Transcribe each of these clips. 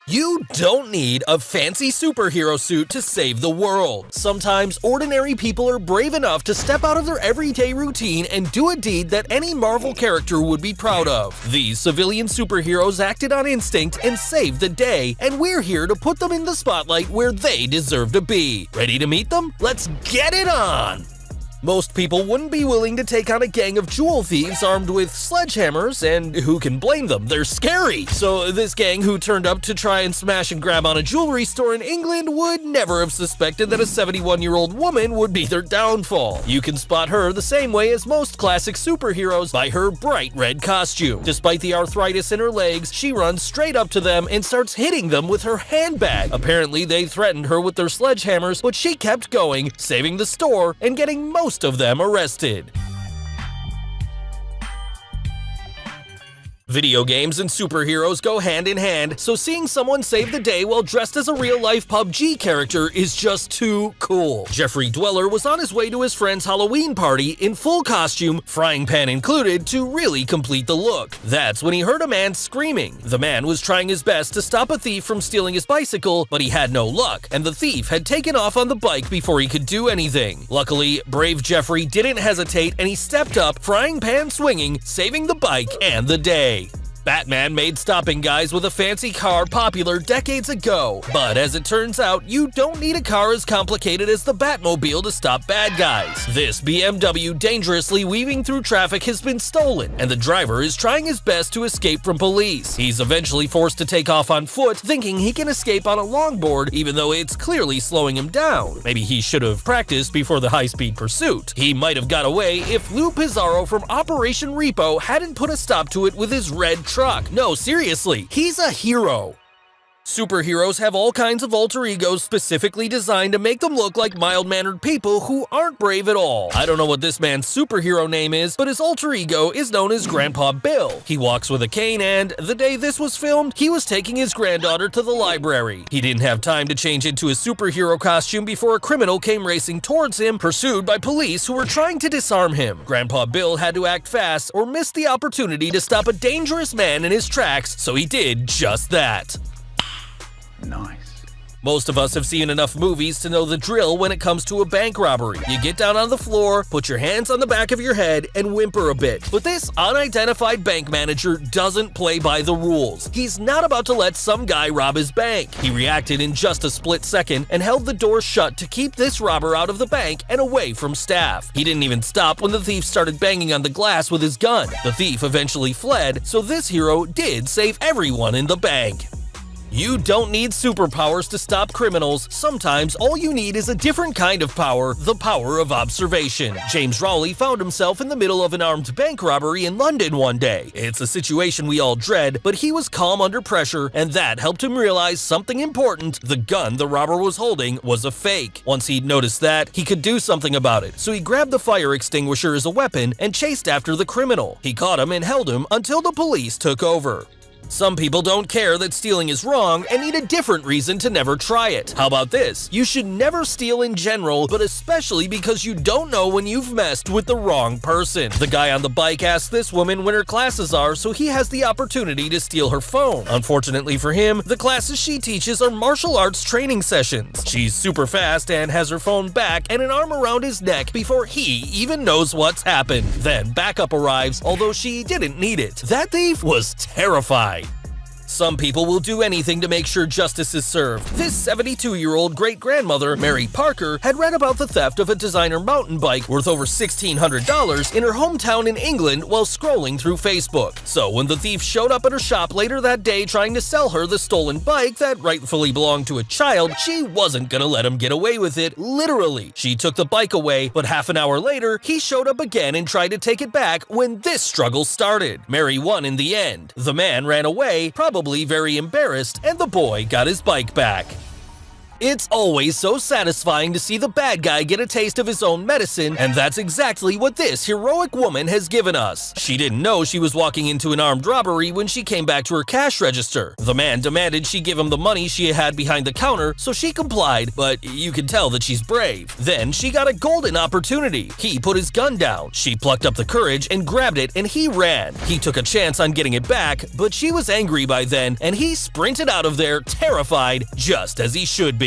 You don't need a fancy superhero suit to save the world. Sometimes ordinary people are brave enough to step out of their everyday routine and do a deed that any Marvel character would be proud of. These civilian superheroes acted on instinct and saved the day, and we're here to put them in the spotlight where they deserve to be. Ready to meet them? Let's get it on! Most people wouldn't be willing to take on a gang of jewel thieves armed with sledgehammers, and who can blame them? They're scary! So this gang who turned up to try and smash and grab on a jewelry store in England would never have suspected that a 71-year-old woman would be their downfall. You can spot her the same way as most classic superheroes, by her bright red costume. Despite the arthritis in her legs, she runs straight up to them and starts hitting them with her handbag. Apparently they threatened her with their sledgehammers, but she kept going, saving the store and getting most of them arrested. Video games and superheroes go hand in hand, so seeing someone save the day while dressed as a real-life PUBG character is just too cool. Jeffrey Dweller was on his way to his friend's Halloween party in full costume, frying pan included, to really complete the look. That's when he heard a man screaming. The man was trying his best to stop a thief from stealing his bicycle, but he had no luck, and the thief had taken off on the bike before he could do anything. Luckily, brave Jeffrey didn't hesitate and he stepped up, frying pan swinging, saving the bike and the day. Batman made stopping guys with a fancy car popular decades ago, but as it turns out, you don't need a car as complicated as the Batmobile to stop bad guys. This BMW dangerously weaving through traffic has been stolen, and the driver is trying his best to escape from police. He's eventually forced to take off on foot, thinking he can escape on a longboard, even though it's clearly slowing him down. Maybe he should have practiced before the high-speed pursuit. He might have got away if Lou Pizarro from Operation Repo hadn't put a stop to it with his red truck. No, seriously, he's a hero. Superheroes have all kinds of alter egos specifically designed to make them look like mild-mannered people who aren't brave at all. I don't know what this man's superhero name is, but his alter ego is known as Grandpa Bill. He walks with a cane and, the day this was filmed, he was taking his granddaughter to the library. He didn't have time to change into his superhero costume before a criminal came racing towards him, pursued by police who were trying to disarm him. Grandpa Bill had to act fast or miss the opportunity to stop a dangerous man in his tracks, so he did just that. Nice. Most of us have seen enough movies to know the drill when it comes to a bank robbery. You get down on the floor, put your hands on the back of your head, and whimper a bit. But this unidentified bank manager doesn't play by the rules. He's not about to let some guy rob his bank. He reacted in just a split second and held the door shut to keep this robber out of the bank and away from staff. He didn't even stop when the thief started banging on the glass with his gun. The thief eventually fled, so this hero did save everyone in the bank. You don't need superpowers to stop criminals. Sometimes all you need is a different kind of power, the power of observation. James Rowley found himself in the middle of an armed bank robbery in London one day. It's a situation we all dread, but he was calm under pressure, and that helped him realize something important: the gun the robber was holding was a fake. Once he'd noticed that, he could do something about it, so he grabbed the fire extinguisher as a weapon and chased after the criminal. He caught him and held him until the police took over. Some people don't care that stealing is wrong and need a different reason to never try it. How about this? You should never steal in general, but especially because you don't know when you've messed with the wrong person. The guy on the bike asked this woman when her classes are, so he has the opportunity to steal her phone. Unfortunately for him, the classes she teaches are martial arts training sessions. She's super fast and has her phone back and an arm around his neck before he even knows what's happened. Then backup arrives, although she didn't need it. That thief was terrified. Some people will do anything to make sure justice is served. This 72-year-old great-grandmother, Mary Parker, had read about the theft of a designer mountain bike worth over $1,600 in her hometown in England while scrolling through Facebook. So when the thief showed up at her shop later that day trying to sell her the stolen bike that rightfully belonged to a child, she wasn't gonna let him get away with it, literally. She took the bike away, but half an hour later, he showed up again and tried to take it back when this struggle started. Mary won in the end. The man ran away, probably very embarrassed, and the boy got his bike back. It's always so satisfying to see the bad guy get a taste of his own medicine, and that's exactly what this heroic woman has given us. She didn't know she was walking into an armed robbery when she came back to her cash register. The man demanded she give him the money she had behind the counter, so she complied, but you can tell that she's brave. Then she got a golden opportunity. He put his gun down. She plucked up the courage and grabbed it, and he ran. He took a chance on getting it back, but she was angry by then, and he sprinted out of there terrified, just as he should be.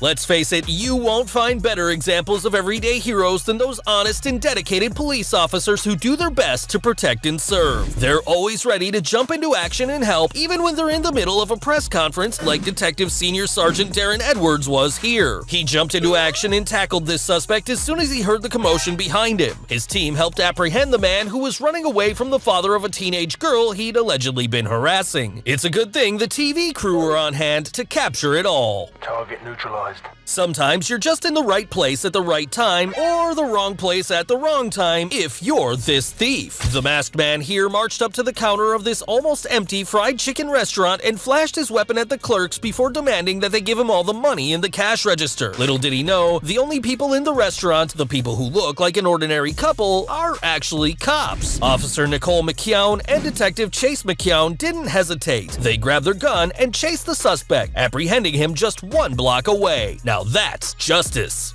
Let's face it, you won't find better examples of everyday heroes than those honest and dedicated police officers who do their best to protect and serve. They're always ready to jump into action and help, even when they're in the middle of a press conference like Detective Senior Sergeant Darren Edwards was here. He jumped into action and tackled this suspect as soon as he heard the commotion behind him. His team helped apprehend the man who was running away from the father of a teenage girl he'd allegedly been harassing. It's a good thing the TV crew were on hand to capture it all. Target neutralized. Sometimes you're just in the right place at the right time, or the wrong place at the wrong time if you're this thief. The masked man here marched up to the counter of this almost empty fried chicken restaurant and flashed his weapon at the clerks before demanding that they give him all the money in the cash register. Little did he know, the only people in the restaurant, the people who look like an ordinary couple, are actually cops. Officer Nicole McKeown and Detective Chase McKeown didn't hesitate. They grabbed their gun and chased the suspect, apprehending him just 1 block away. Now that's justice.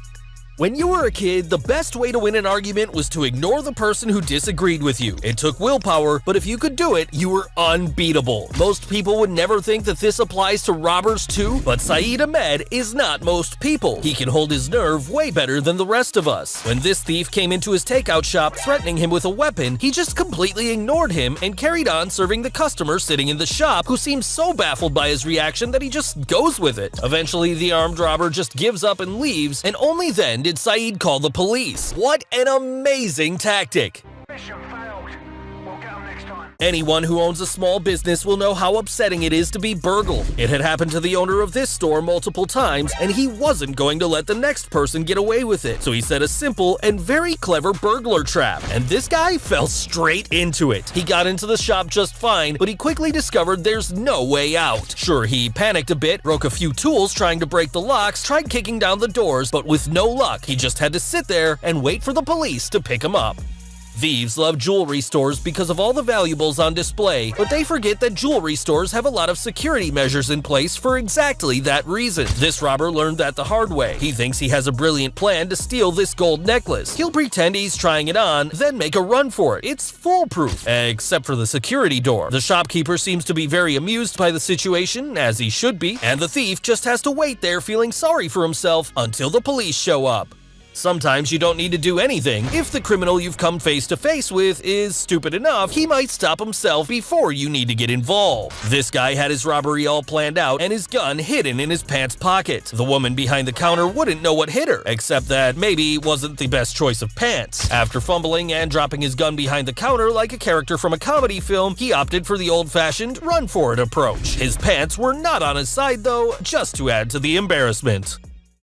When you were a kid, the best way to win an argument was to ignore the person who disagreed with you. It took willpower, but if you could do it, you were unbeatable. Most people would never think that this applies to robbers too, but Saeed Ahmed is not most people. He can hold his nerve way better than the rest of us. When this thief came into his takeout shop threatening him with a weapon, he just completely ignored him and carried on serving the customer sitting in the shop, who seemed so baffled by his reaction that he just goes with it. Eventually, the armed robber just gives up and leaves, and only then did Saeed call the police. What an amazing tactic! Mission failed. We'll get 'em next time. Anyone who owns a small business will know how upsetting it is to be burgled. It had happened to the owner of this store multiple times, and he wasn't going to let the next person get away with it. So he set a simple and very clever burglar trap, and this guy fell straight into it. He got into the shop just fine, but he quickly discovered there's no way out. Sure, he panicked a bit, broke a few tools trying to break the locks, tried kicking down the doors, but with no luck, he just had to sit there and wait for the police to pick him up. Thieves love jewelry stores because of all the valuables on display, but they forget that jewelry stores have a lot of security measures in place for exactly that reason. This robber learned that the hard way. He thinks he has a brilliant plan to steal this gold necklace. He'll pretend he's trying it on, then make a run for it. It's foolproof, except for the security door. The shopkeeper seems to be very amused by the situation, as he should be, and the thief just has to wait there feeling sorry for himself until the police show up. Sometimes you don't need to do anything. If the criminal you've come face to face with is stupid enough, he might stop himself before you need to get involved. This guy had his robbery all planned out and his gun hidden in his pants pocket. The woman behind the counter wouldn't know what hit her, except that maybe it wasn't the best choice of pants. After fumbling and dropping his gun behind the counter like a character from a comedy film, he opted for the old-fashioned run-for-it approach. His pants were not on his side though, just to add to the embarrassment.